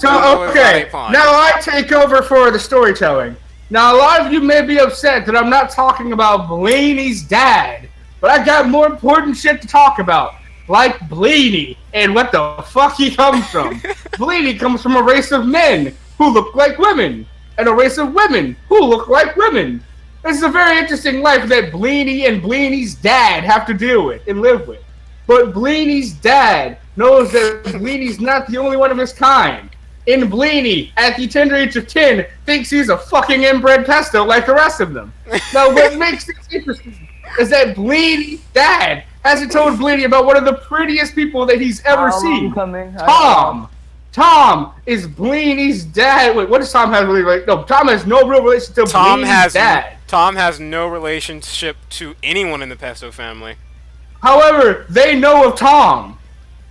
Okay, now I take over for the storytelling. Now, a lot of you may be upset that I'm not talking about Blini's dad, but I got more important shit to talk about, like Blini and what the fuck he comes from. Blini comes from a race of men who look like women, and a race of women who look like women. This is a very interesting life that Blini and Blini's dad have to deal with and live with. But Blini's dad knows that Blini's not the only one of his kind. And Blini, at the tender age of 10, thinks he's a fucking inbred pesto like the rest of them. Now, what makes this interesting is that Blini's dad hasn't told Blini about one of the prettiest people that he's ever seen. Tom. Tom is Blini's dad. Wait, what does Tom have really like? No, Tom has no real relation to Blini's dad. Tom has no relationship to anyone in the Pesto family. However, they know of Tom.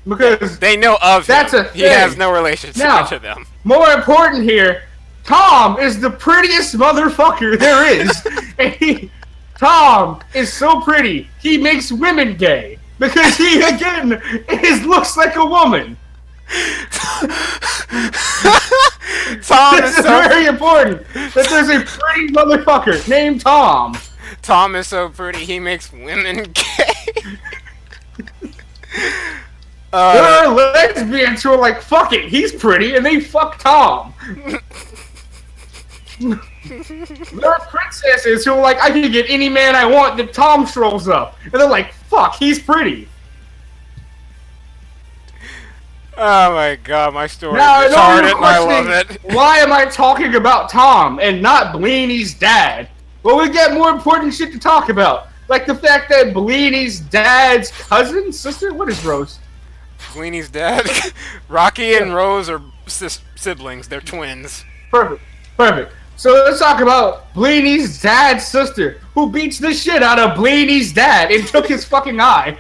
Because they know of that's him. A thing. He has no relationship to them. More important here, Tom is the prettiest motherfucker there is. Tom is so pretty, he makes women gay. Because he, again, looks like a woman. Tom is very important that there's a pretty motherfucker named Tom. Tom is so pretty, he makes women gay. There are lesbians who are like, fuck it, he's pretty, and they fuck Tom. There are princesses who are like, I can get any man I want that Tom strolls up. And they're like, fuck, he's pretty. Oh my god, my story now, is retarded and I love it. Why am I talking about Tom and not Blini's dad? Well, we got more important shit to talk about. Like the fact that Blini's dad's cousin, sister? What is Rose? Blini's dad? Rocky and Rose are siblings. They're twins. Perfect. Perfect. So let's talk about Blini's dad's sister, who beats the shit out of Blini's dad and took his fucking eye.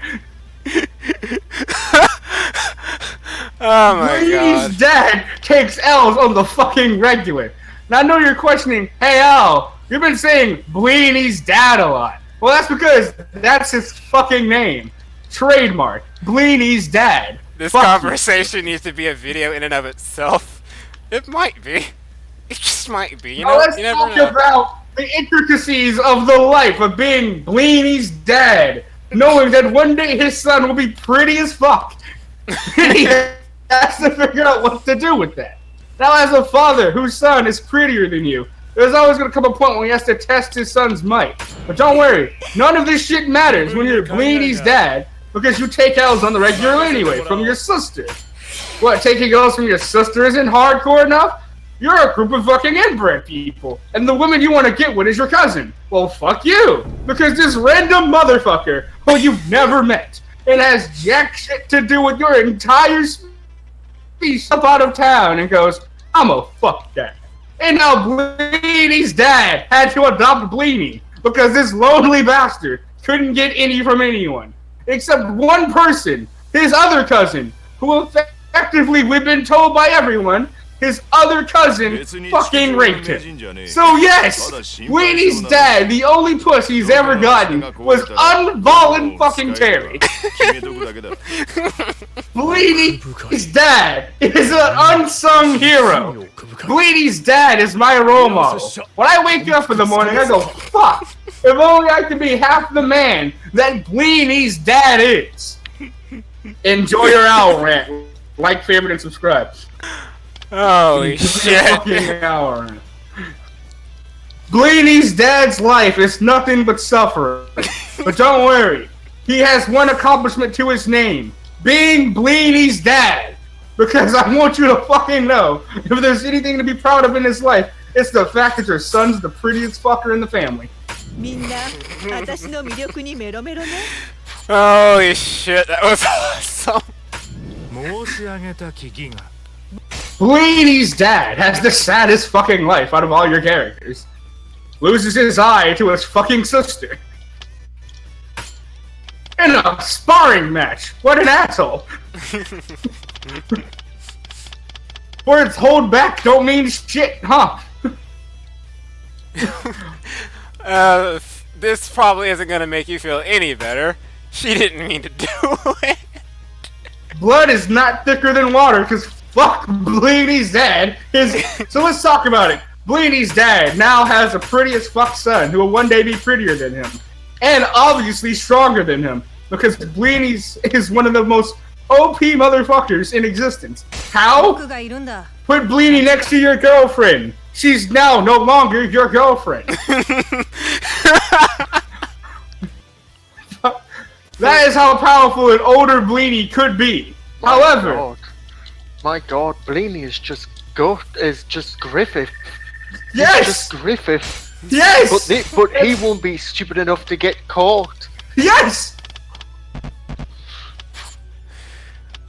Oh my Blini's dad takes L's on the fucking regular. Now I know you're questioning, hey Al, you've been saying Blini's dad a lot. Well, that's because that's his fucking name. Trademark. Blini's dad. This conversation needs to be a video in and of itself. It might be. It just might be. You know, let's talk about the intricacies of the life of being Blini's dad, knowing that one day his son will be pretty as fuck. And he has to figure out what to do with that. Now, as a father whose son is prettier than you, there's always going to come a point when he has to test his son's might. But don't worry, none of this shit matters when you're Blini's dad, because you take L's on the regular anyway, from your sister. What, taking L's from your sister isn't hardcore enough? You're a group of fucking inbred people, and the woman you want to get with is your cousin. Well, fuck you, because this random motherfucker who you've never met and has jack shit to do with your entire species up out of town and goes, I'm a fuck that. And now Blini's dad had to adopt Blini because this lonely bastard couldn't get any from anyone. Except one person, his other cousin, who effectively, we've been told by everyone, his other cousin fucking raped him. So yes, Blini's dad, the only puss he's ever gotten, was fucking Blini's dad is an unsung hero. Blini's dad is my role model. When I wake up in the morning, I go, fuck, if only I could be half the man that Blini's dad is. Enjoy your owl rant. Like, favorite, and subscribe. Holy shit. Blini's dad's life is nothing but suffering. But don't worry, he has one accomplishment to his name. Being Blini's dad. Because I want you to fucking know, if there's anything to be proud of in his life, it's the fact that your son's the prettiest fucker in the family. Holy shit, that was awesome. Blini's dad has the saddest fucking life out of all your characters. Loses his eye to his fucking sister. In a sparring match! What an asshole! Words hold back don't mean shit, huh? This probably isn't gonna make you feel any better. She didn't mean to do it. Blood is not thicker than water, because fuck Blini's dad. So let's talk about it. Blini's dad now has a pretty as fuck son who will one day be prettier than him. And obviously stronger than him. Because Blini is one of the most OP motherfuckers in existence. How? Put Blini next to your girlfriend. She's now no longer your girlfriend. That is how powerful an older Blini could be. However, my God, Blini is just Griffith. Yes, he's just Griffith. Yes, but he won't be stupid enough to get caught. Yes.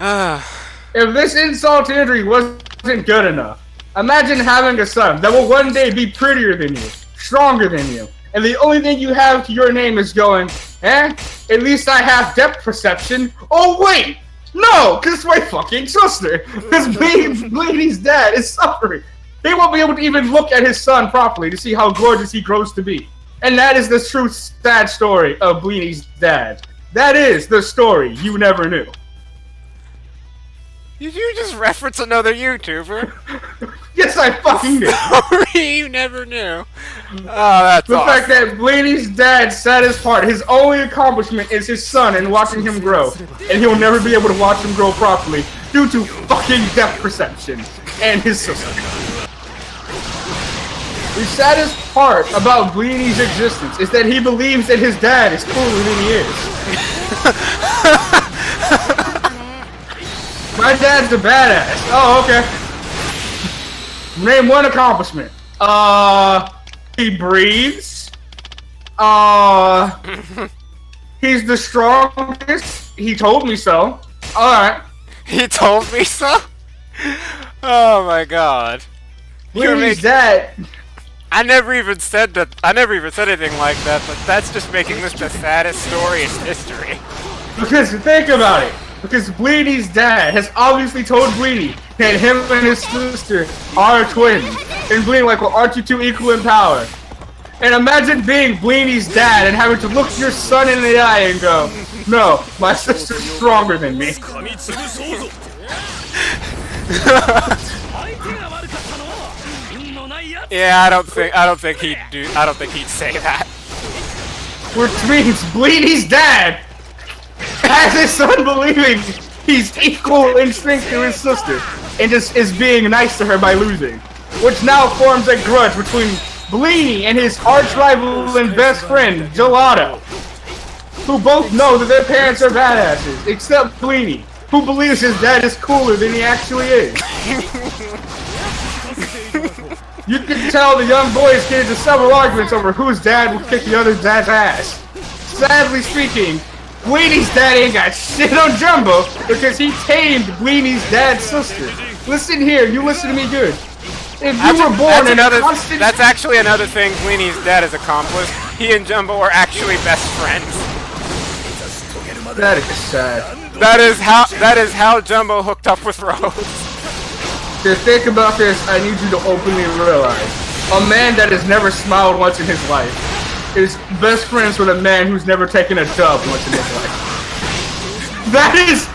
If this insult to injury wasn't good enough, imagine having a son that will one day be prettier than you, stronger than you, and the only thing you have to your name is going, at least I have depth perception. Oh wait, no, because it's my fucking sister. Because Blini's dad is suffering. They won't be able to even look at his son properly to see how gorgeous he grows to be. And that is the true sad story of Blini's dad. That is the story you never knew. Did you just reference another YouTuber? Yes, I fucking did. Sorry, you never knew. Oh, that's the awesome. fact that Blini's dad's saddest part, his only accomplishment is his son and watching him grow. And he'll never be able to watch him grow properly due to fucking depth perception and his sister. The saddest part about Blini's existence is that he believes that his dad is cooler than he is. My dad's a badass. Oh, okay. Name one accomplishment. He breathes. He's the strongest. He told me so. Alright. He told me so? Oh my God. Blini's dad. I never even said anything like that, but that's just making this the saddest story in history. Because think about it. Because Blini's dad has obviously told Blini that him and his sister are twins. And Blini like, well, aren't you two equal in power? And imagine being Blini's dad and having to look your son in the eye and go, no, my sister's stronger than me. Yeah, I don't think he'd say that. Which means Blini's dad has his son believing he's equal in strength to his sister and just is being nice to her by losing. Which now forms a grudge between Blini and his arch rival and best friend, Gelato, who both know that their parents are badasses, except Blini, who believes his dad is cooler than he actually is. You can tell the young boys get into several arguments over whose dad will kick the other dad's ass. Sadly speaking, Blini's dad ain't got shit on Jumbo because he tamed Blini's dad's sister. Listen here, you listen to me good. If you were born in a constant... That's actually another thing Blini's dad has accomplished. He and Jumbo are actually best friends. That is sad. That is how Jumbo hooked up with Rose. To think about this, I need you to openly realize a man that has never smiled once in his life is best friends with a man who's never taken a dub once in his life. That is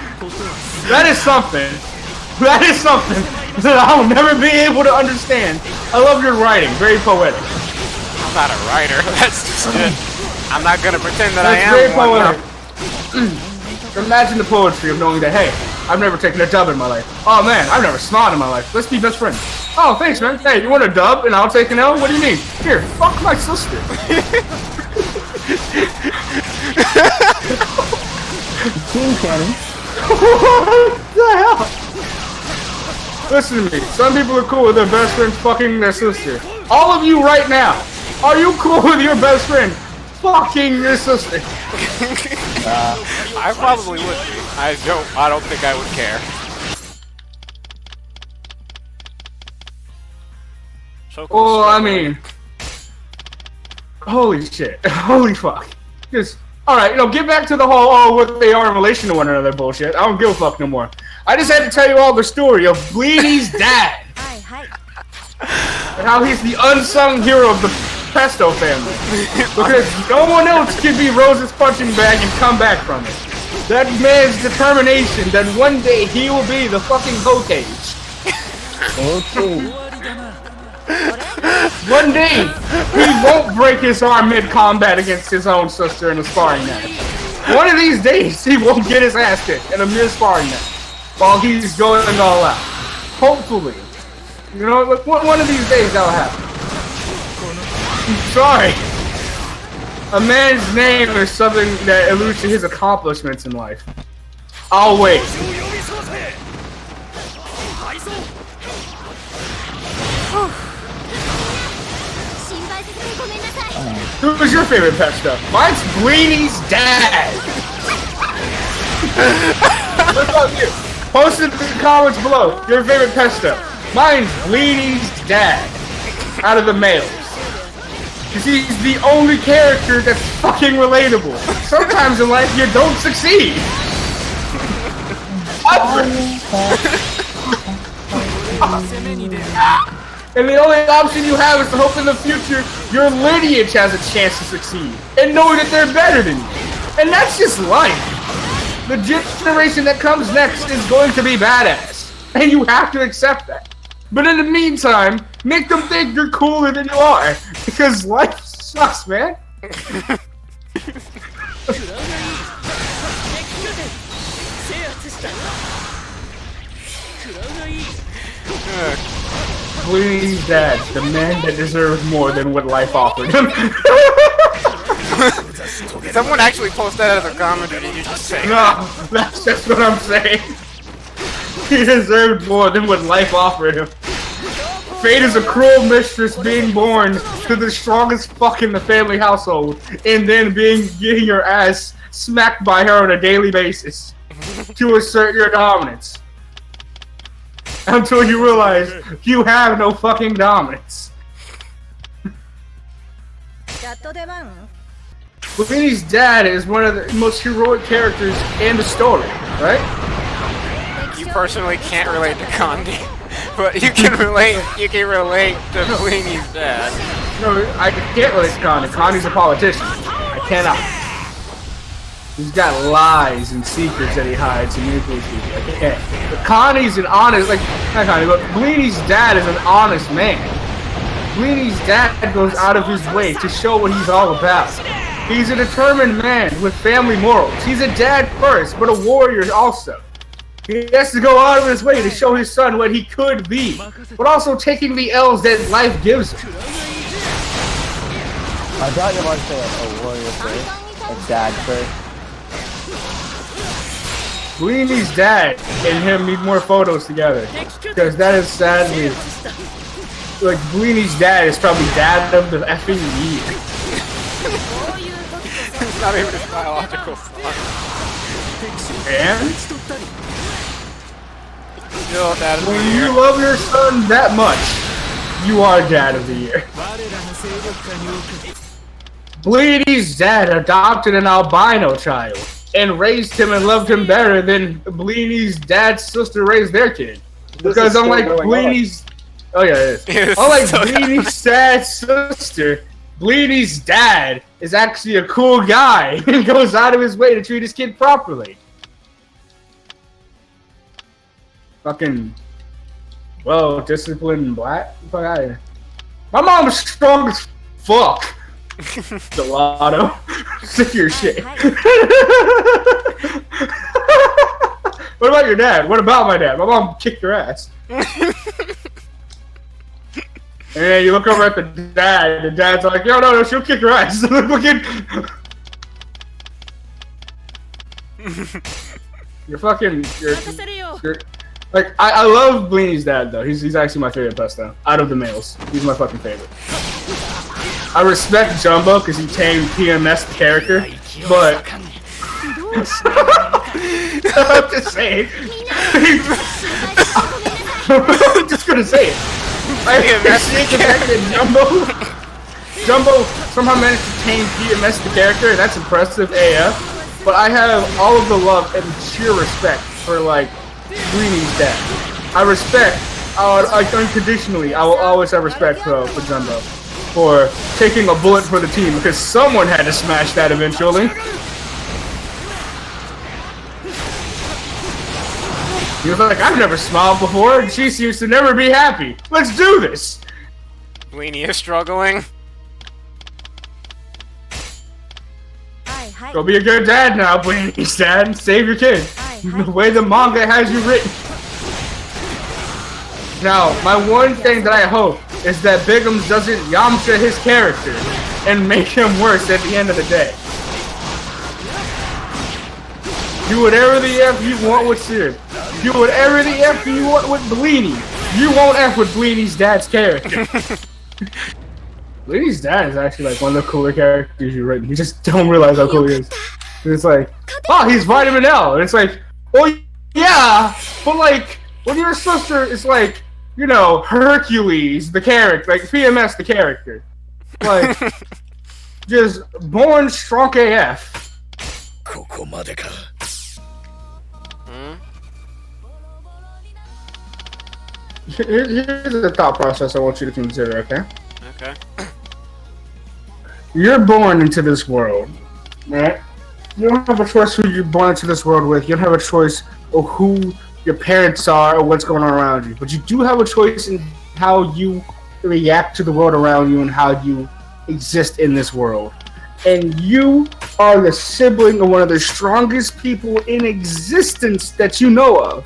something. That is something that I will never be able to understand. I love your writing, very poetic. I'm not a writer. That's just it. I'm not gonna pretend that That's I am very one. poetic. Imagine the poetry of knowing that, hey, I've never taken a dub in my life. Oh man, I've never smiled in my life. Let's be best friends. Oh, thanks, man. Hey, you want a dub and I'll take an L? What do you mean? Here, fuck my sister. Team Cannon. What the hell? Listen to me. Some people are cool with their best friend fucking their sister. All of you right now, are you cool with your best friend fucking your sister? I probably would be. I don't think I would care. So cool. Well, I mean, holy shit, holy fuck. Just, alright, get back to the whole, what they are in relation to one another bullshit. I don't give a fuck no more. I just had to tell you all the story of Blini's dad. And how he's the unsung hero of the Pesto family. Because no one else can be Rose's punching bag and come back from it. That man's determination that one day he will be the fucking Hokage Okay. One day, he won't break his arm mid-combat against his own sister in a sparring match. One of these days, he won't get his ass kicked in a mid-sparring match while he's going all out. Hopefully. You know, one of these days that'll happen. I'm sorry. A man's name is something that alludes to his accomplishments in life. I'll wait. Who's your favorite pet stuff? Mine's Blini's dad. What about you? Post it in the comments below. Your favorite pet stuff. Mine's Blini's dad. Out of the males. Because he's the only character that's fucking relatable. Sometimes in life you don't succeed. And the only option you have is to hope in the future your lineage has a chance to succeed. And know that they're better than you. And that's just life. The generation that comes next is going to be badass. And you have to accept that. But in the meantime, make them think you're cooler than you are. Because life sucks, man. Blini's dad, the man that deserves more than what life offered him. Someone actually post that as a comment, or did you just say? No, that's just what I'm saying. He deserved more than what life offered him. Fate is a cruel mistress being born to the strongest fuck in the family household, and then getting your ass smacked by her on a daily basis to assert your dominance. Until you realize you have no fucking dominance. Blini's dad is one of the most heroic characters in the story, right? You personally can't relate to Condi, but you can relate to Blini's dad. No, I can't relate to Condi. Condi's a politician. I cannot. He's got lies and secrets that he hides and manipulates people. I can't. But Condi's an honest, not Condi, but Blini's dad is an honest man. Blini's dad goes out of his way to show what he's all about. He's a determined man with family morals. He's a dad first, but a warrior also. He has to go out of his way to show his son what he could be, but also taking the L's that life gives him. I thought you might say a warrior first, a dad first. Blini's dad and him need more photos together, because that is sadly, like, Blini's dad is probably dad of the effing year. It's not even his biological son. And Still dad of the when year. you love your son that much, you are dad of the year. Blini's dad adopted an albino child and raised him and loved him better than Blini's dad's sister raised their kid. Because unlike Blini's... Oh yeah, it is. Unlike Blini's dad's sister, Blini's dad is actually a cool guy and goes out of his way to treat his kid properly. Fucking well-disciplined and black. Fuck out of here. My mom is strong as fuck. Gelato. Sick of your shit. What about your dad? What about my dad? My mom kicked your ass. And then you look over at the dad's like, yo, no, she'll kick your ass. You're like, I love Blini's dad, though. He's actually my favorite pet, though. Out of the males. He's my fucking favorite. I respect Jumbo because he tamed PMS the character, but... I'm just saying. I'm just gonna say it. I appreciate the fact that Jumbo somehow managed to tame PMS the character, and that's impressive AF. But I have all of the love and sheer respect for, like, Blini's dad. I respect, unconditionally, I will always have respect for Jumbo. For taking a bullet for the team, because someone had to smash that eventually. He was like, I've never smiled before, and she seems to never be happy. Let's do this! Blini is struggling. Go be a good dad now, Blini's dad. Save your kid. The way the manga has you written. Now, my one thing that I hope is that Bigums doesn't Yamcha his character and make him worse at the end of the day. Do whatever the F you want with Sid. Do whatever the F you want with Blini. You won't F with Blini's dad's character. Blini's dad is actually like one of the cooler characters you've written. You just don't realize how cool he is. It's like, oh, he's Vitamin L. And it's like, oh, yeah, but like, when your sister is like, you know, Hercules, the character, like PMS, the character. Like, just born strong AF. Here's the thought process I want you to consider, okay? Okay. You're born into this world, right? You don't have a choice who you're born into this world with. You don't have a choice of who your parents are or what's going on around you. But you do have a choice in how you react to the world around you and how you exist in this world. And you are the sibling of one of the strongest people in existence that you know of.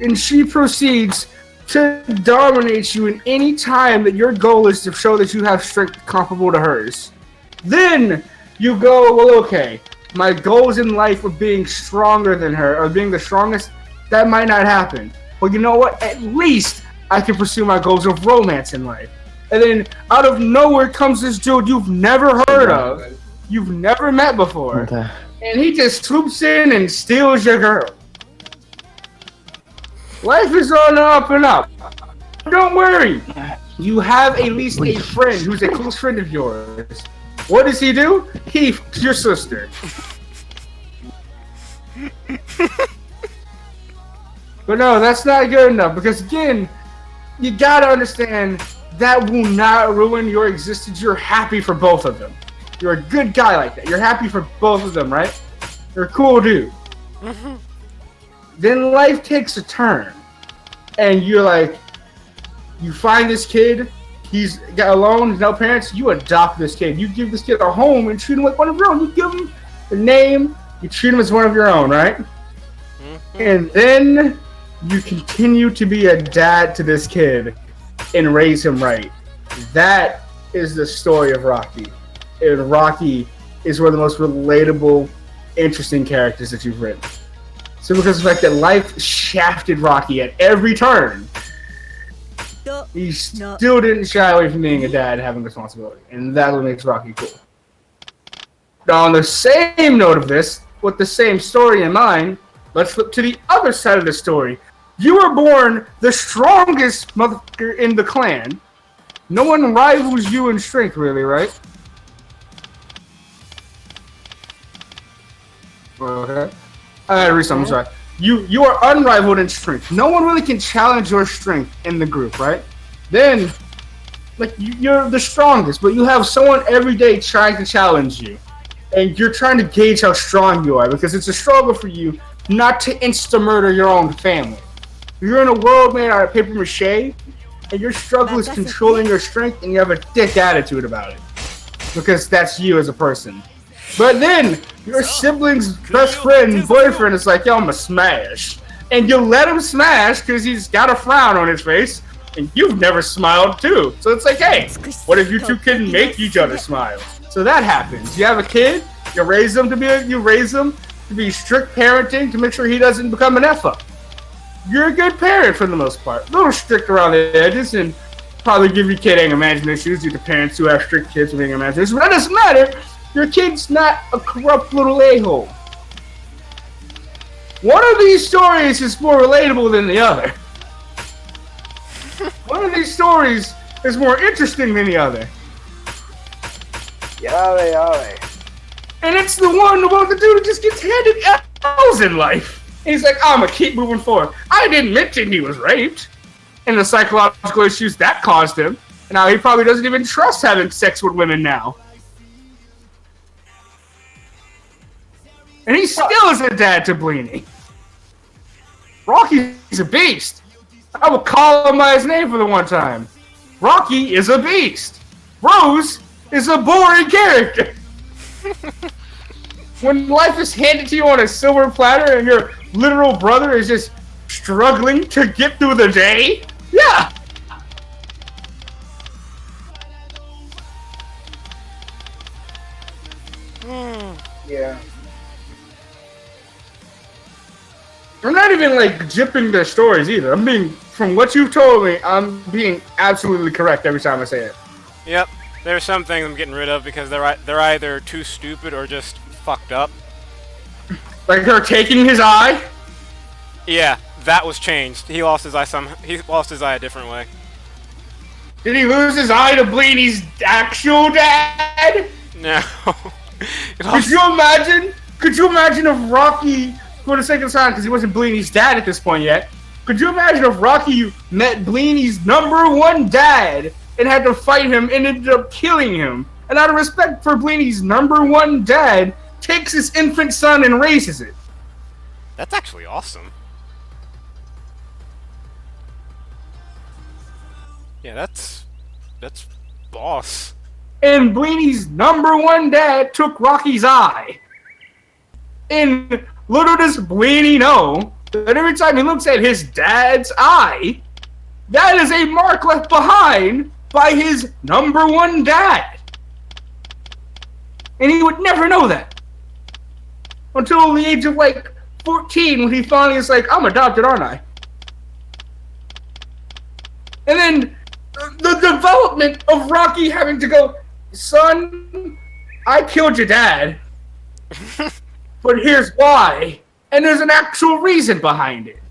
And she proceeds to dominate you in any time that your goal is to show that you have strength comparable to hers. Then you go, well, okay, my goals in life of being stronger than her or being the strongest, that might not happen. But you know what? At least I can pursue my goals of romance in life. And then out of nowhere comes this dude you've never heard of, you've never met before, and he just swoops in and steals your girl. Life is on the up and up. Don't worry. You have at least a friend who's a close friend of yours. What does he do? He f***s your sister. But no, that's not good enough because again, you gotta understand that will not ruin your existence. You're happy for both of them. You're a good guy like that. You're happy for both of them, right? You're a cool dude. Then life takes a turn. And you're like, you find this kid, he's got alone, no parents, you adopt this kid. You give this kid a home and treat him like one of your own. You give him a name, you treat him as one of your own, right? And then you continue to be a dad to this kid and raise him right. That is the story of Rocky. And Rocky is one of the most relatable, interesting characters that you've written. So because of the fact that life shafted Rocky at every turn, he still didn't shy away from being a dad and having responsibility. And that's what makes Rocky cool. Now on the same note of this, with the same story in mind, let's flip to the other side of the story. You were born the strongest motherfucker in the clan. No one rivals you in strength, really, right? Okay. I gotta read something, sorry. You are unrivaled in strength. No one really can challenge your strength in the group, right? Then, like, you're the strongest, but you have someone every day trying to challenge you. And you're trying to gauge how strong you are, because it's a struggle for you not to insta-murder your own family. You're in a world made out of paper mache, and your struggle is controlling your strength, and you have a dick attitude about it. Because that's you as a person. But then, your sibling's best friend, boyfriend is like, yo, I'm gonna smash. And you let him smash because he's got a frown on his face, and you've never smiled too. So it's like, hey, what if you two can make each other smile? So that happens. You have a kid, you raise him to be strict parenting to make sure he doesn't become an F-up. You're a good parent for the most part. A little strict around the edges and probably give your kid anger management issues due to parents who have strict kids with anger management issues, but that doesn't matter. Your kid's not a corrupt little a-hole. One of these stories is more relatable than the other. One of these stories is more interesting than the other. Yare. And it's the one about the dude who just gets handed L's in life. And he's like, I'm gonna keep moving forward. I didn't mention he was raped. And the psychological issues that caused him. And now he probably doesn't even trust having sex with women now. And he still is a dad to Blini. Rocky's a beast. I will call him by his name for the one time. Rocky is a beast. Rose is a boring character. When life is handed to you on a silver platter and your literal brother is just struggling to get through the day, yeah. Yeah. I'm not even like jipping their stories either. From what you've told me, I'm being absolutely correct every time I say it. Yep. There's some things I'm getting rid of because they're either too stupid or just fucked up. Like her taking his eye? Yeah, that was changed. He lost his eye he lost his eye a different way. Did he lose his eye to Blini's actual dad? No. Could you imagine? Could you imagine if Rocky, for the sake of time, because he wasn't Blini's dad at this point yet, could you imagine if Rocky met Blini's #1 dad and had to fight him and ended up killing him? And out of respect for Blini's #1 dad, takes his infant son and raises it. That's actually awesome. Yeah, that's boss. And Blini's #1 dad took Rocky's eye. And little does Blini know that every time he looks at his dad's eye, that is a mark left behind by his #1 dad. And he would never know that. Until the age of like 14 when he finally is like, I'm adopted, aren't I? And then the development of Rocky having to go, son, I killed your dad, but here's why. And there's an actual reason behind it.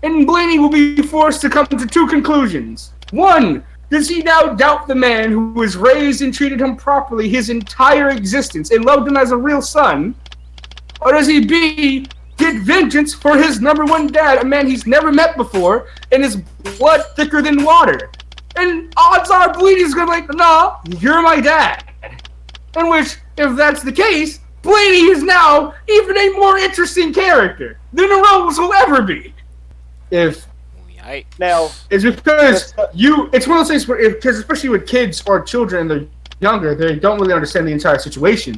And Blini will be forced to come to two conclusions. One, does he now doubt the man who was raised and treated him properly his entire existence and loved him as a real son? Or does he B, get vengeance for his #1 dad, a man he's never met before, and his blood thicker than water? And odds are Blini's gonna be like, nah, you're my dad. In which, if that's the case, Blini is now even a more interesting character than Rose will ever be. Now, it's because it's one of those things where, because especially with kids or children and they're younger, they don't really understand the entire situation.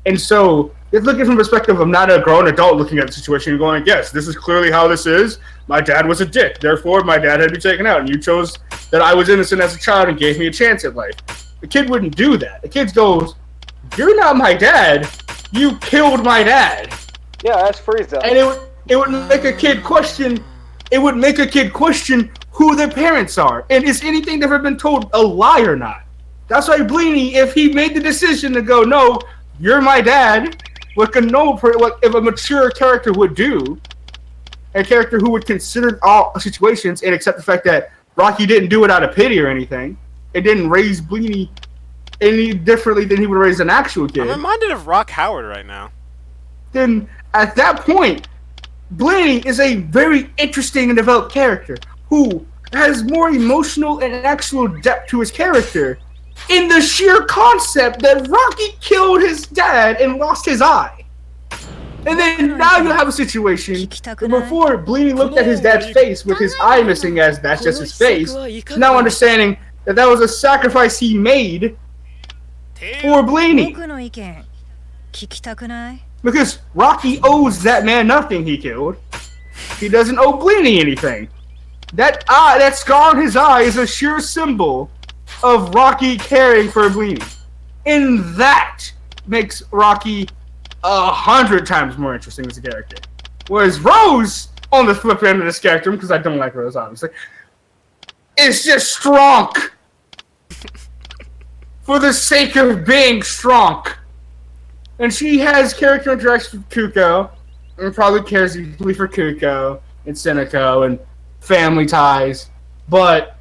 And so, it's looking from the perspective of not a grown adult looking at the situation and going, yes, this is clearly how this is. My dad was a dick. Therefore, my dad had to be taken out. And you chose that I was innocent as a child and gave me a chance at life. The kid wouldn't do that. The kid goes, you're not my dad. You killed my dad. yeah, that's Frieza. And it would make a kid question. It would make a kid question who their parents are. And is anything they've ever been told a lie or not? That's why Blini, if he made the decision to go, no, you're my dad, what if a mature character would do, a character who would consider all situations and accept the fact that Rocky didn't do it out of pity or anything, it didn't raise Blini any differently than he would raise an actual kid. I'm reminded of Rock Howard right now. Then at that point, Blini is a very interesting and developed character who has more emotional and actual depth to his character in the sheer concept that Rocky killed his dad and lost his eye. And then now you have a situation where before Blini looked at his dad's face with his eye missing as that's just his face, now understanding that that was a sacrifice he made for Blini. Because Rocky owes that man nothing he killed. He doesn't owe Blini anything. That scar on his eye is a sheer symbol of Rocky caring for Blini. And that makes Rocky 100 times more interesting as a character. Whereas Rose, on the flip end of this character, because I don't like Rose, obviously, is just strong. For the sake of being strong. And she has character interactions with Kuko, and probably cares deeply for Kuko and Seneco and family ties. But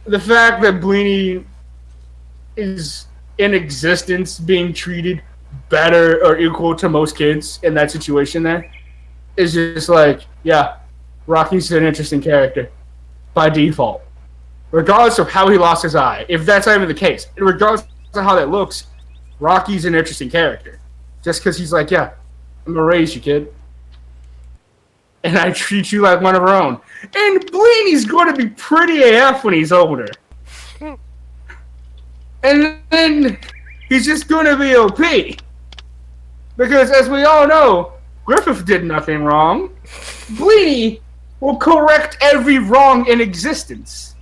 the fact that Blini is in existence being treated better or equal to most kids in that situation there is just like, yeah, Rocky's an interesting character by default. Regardless of how he lost his eye, if that's not even the case, regardless of how that looks, Rocky's an interesting character. Just because he's like, yeah, I'm gonna raise you, kid. and I treat you like one of our own. And Blini's going to be pretty AF when he's older. And then he's just going to be OP. Because as we all know, Griffith did nothing wrong. Blini will correct every wrong in existence.